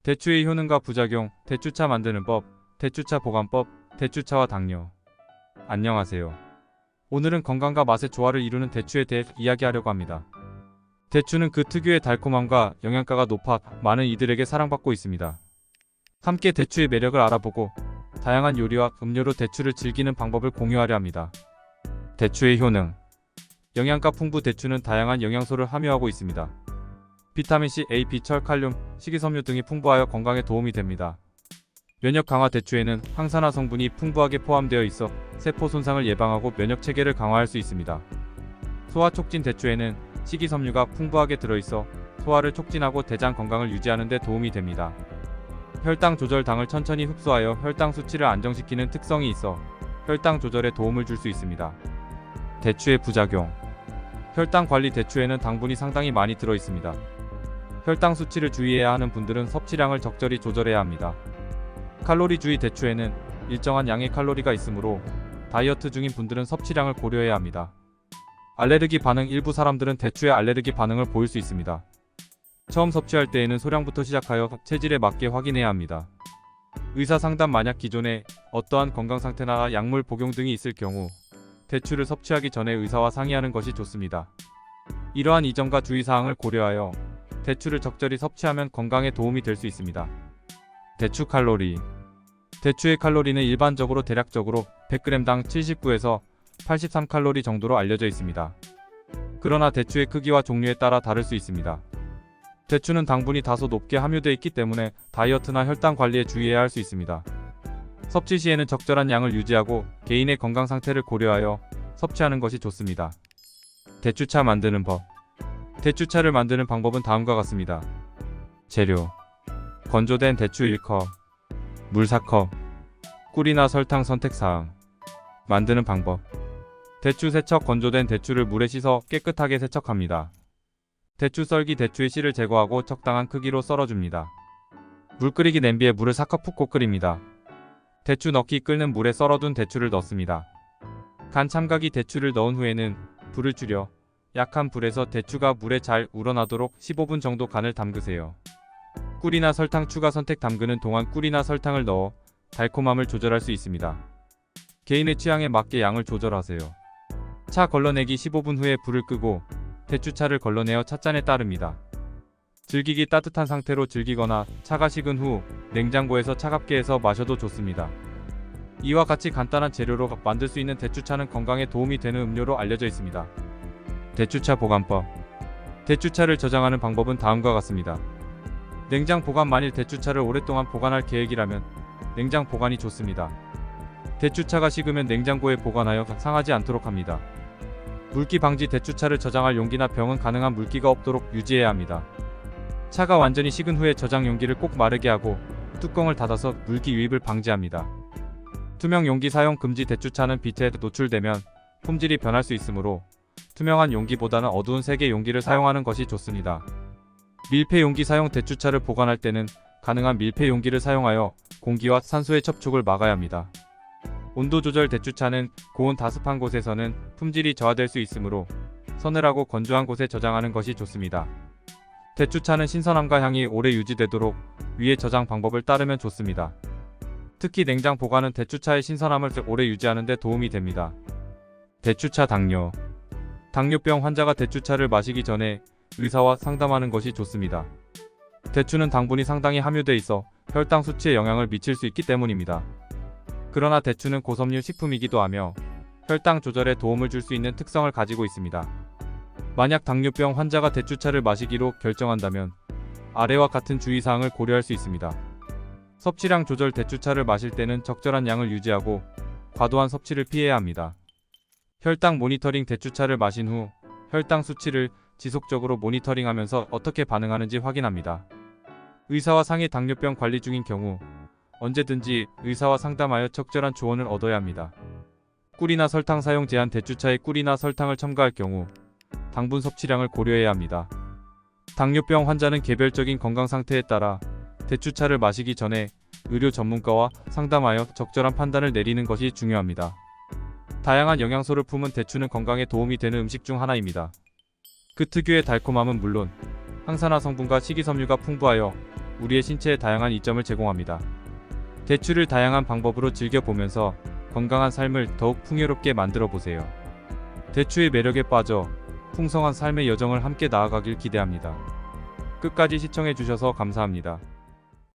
대추의 효능과 부작용, 대추차 만드는 법, 대추차 보관법, 대추차와 당뇨. 안녕하세요. 오늘은 건강과 맛의 조화를 이루는 대추에 대해 이야기하려고 합니다. 대추는 그 특유의 달콤함과 영양가가 높아 많은 이들에게 사랑받고 있습니다. 함께 대추의 매력을 알아보고 다양한 요리와 음료로 대추를 즐기는 방법을 공유하려 합니다. 대추의 효능. 영양가 풍부. 대추는 다양한 영양소를 함유하고 있습니다. 비타민C, A, B, 철, 칼륨, 식이섬유 등이 풍부하여 건강에 도움이 됩니다. 면역 강화. 대추에는 항산화 성분이 풍부하게 포함되어 있어 세포 손상을 예방하고 면역 체계를 강화할 수 있습니다. 소화 촉진. 대추에는 식이섬유가 풍부하게 들어있어 소화를 촉진하고 대장 건강을 유지하는 데 도움이 됩니다. 혈당 조절. 당을 천천히 흡수하여 혈당 수치를 안정시키는 특성이 있어 혈당 조절에 도움을 줄 수 있습니다. 대추의 부작용. 혈당 관리. 대추에는 당분이 상당히 많이 들어있습니다. 혈당 수치를 주의해야 하는 분들은 섭취량을 적절히 조절해야 합니다. 칼로리주의. 대추에는 일정한 양의 칼로리가 있으므로 다이어트 중인 분들은 섭취량을 고려해야 합니다. 알레르기 반응. 일부 사람들은 대추에 알레르기 반응을 보일 수 있습니다. 처음 섭취할 때에는 소량부터 시작하여 체질에 맞게 확인해야 합니다. 의사 상담. 만약 기존에 어떠한 건강 상태나 약물 복용 등이 있을 경우 대추를 섭취하기 전에 의사와 상의하는 것이 좋습니다. 이러한 이점과 주의사항을 고려하여 대추를 적절히 섭취하면 건강에 도움이 될 수 있습니다. 대추 칼로리. 대추의 칼로리는 일반적으로 대략적으로 100g당 79에서 83칼로리 정도로 알려져 있습니다. 그러나 대추의 크기와 종류에 따라 다를 수 있습니다. 대추는 당분이 다소 높게 함유되어 있기 때문에 다이어트나 혈당 관리에 주의해야 할 수 있습니다. 섭취 시에는 적절한 양을 유지하고 개인의 건강 상태를 고려하여 섭취하는 것이 좋습니다. 대추차 만드는 법. 대추차를 만드는 방법은 다음과 같습니다. 재료. 건조된 대추 1컵, 물 4컵, 꿀이나 설탕 선택사항. 만드는 방법. 대추 세척. 건조된 대추를 물에 씻어 깨끗하게 세척합니다. 대추 썰기. 대추의 씨를 제거하고 적당한 크기로 썰어줍니다. 물 끓이기. 냄비에 물을 4컵 붓고 끓입니다. 대추 넣기. 끓는 물에 썰어둔 대추를 넣습니다. 간 참가기. 대추를 넣은 후에는 불을 줄여 약한 불에서 대추가 물에 잘 우러나도록 15분 정도 간을 담그세요. 꿀이나 설탕 추가 선택. 담그는 동안 꿀이나 설탕을 넣어 달콤함을 조절할 수 있습니다. 개인의 취향에 맞게 양을 조절하세요. 차 걸러내기. 15분 후에 불을 끄고 대추차를 걸러내어 찻잔에 따릅니다. 즐기기. 따뜻한 상태로 즐기거나 차가 식은 후 냉장고에서 차갑게 해서 마셔도 좋습니다. 이와 같이 간단한 재료로 만들 수 있는 대추차는 건강에 도움이 되는 음료로 알려져 있습니다. 대추차 보관법. 대추차를 저장하는 방법은 다음과 같습니다. 냉장 보관. 만일 대추차를 오랫동안 보관할 계획이라면 냉장 보관이 좋습니다. 대추차가 식으면 냉장고에 보관하여 상하지 않도록 합니다. 물기 방지. 대추차를 저장할 용기나 병은 가능한 물기가 없도록 유지해야 합니다. 차가 완전히 식은 후에 저장 용기를 꼭 마르게 하고 뚜껑을 닫아서 물기 유입을 방지합니다. 투명 용기 사용 금지. 대추차는 빛에 노출되면 품질이 변할 수 있으므로 투명한 용기보다는 어두운 색의 용기를 사용하는 것이 좋습니다. 밀폐 용기 사용. 대추차를 보관할 때는 가능한 밀폐 용기를 사용하여 공기와 산소의 접촉을 막아야 합니다. 온도 조절. 대추차는 고온 다습한 곳에서는 품질이 저하될 수 있으므로 서늘하고 건조한 곳에 저장하는 것이 좋습니다. 대추차는 신선함과 향이 오래 유지되도록 위의 저장 방법을 따르면 좋습니다. 특히 냉장 보관은 대추차의 신선함을 오래 유지하는 데 도움이 됩니다. 대추차 당뇨. 당뇨병 환자가 대추차를 마시기 전에 의사와 상담하는 것이 좋습니다. 대추는 당분이 상당히 함유돼 있어 혈당 수치에 영향을 미칠 수 있기 때문입니다. 그러나 대추는 고섬유 식품이기도 하며 혈당 조절에 도움을 줄 수 있는 특성을 가지고 있습니다. 만약 당뇨병 환자가 대추차를 마시기로 결정한다면 아래와 같은 주의사항을 고려할 수 있습니다. 섭취량 조절. 대추차를 마실 때는 적절한 양을 유지하고 과도한 섭취를 피해야 합니다. 혈당 모니터링. 대추차를 마신 후 혈당 수치를 지속적으로 모니터링하면서 어떻게 반응하는지 확인합니다. 의사와 상의. 당뇨병 관리 중인 경우 언제든지 의사와 상담하여 적절한 조언을 얻어야 합니다. 꿀이나 설탕 사용 제한. 대추차에 꿀이나 설탕을 첨가할 경우 당분 섭취량을 고려해야 합니다. 당뇨병 환자는 개별적인 건강 상태에 따라 대추차를 마시기 전에 의료 전문가와 상담하여 적절한 판단을 내리는 것이 중요합니다. 다양한 영양소를 품은 대추는 건강에 도움이 되는 음식 중 하나입니다. 그 특유의 달콤함은 물론 항산화 성분과 식이섬유가 풍부하여 우리의 신체에 다양한 이점을 제공합니다. 대추를 다양한 방법으로 즐겨보면서 건강한 삶을 더욱 풍요롭게 만들어 보세요. 대추의 매력에 빠져 풍성한 삶의 여정을 함께 나아가길 기대합니다. 끝까지 시청해주셔서 감사합니다.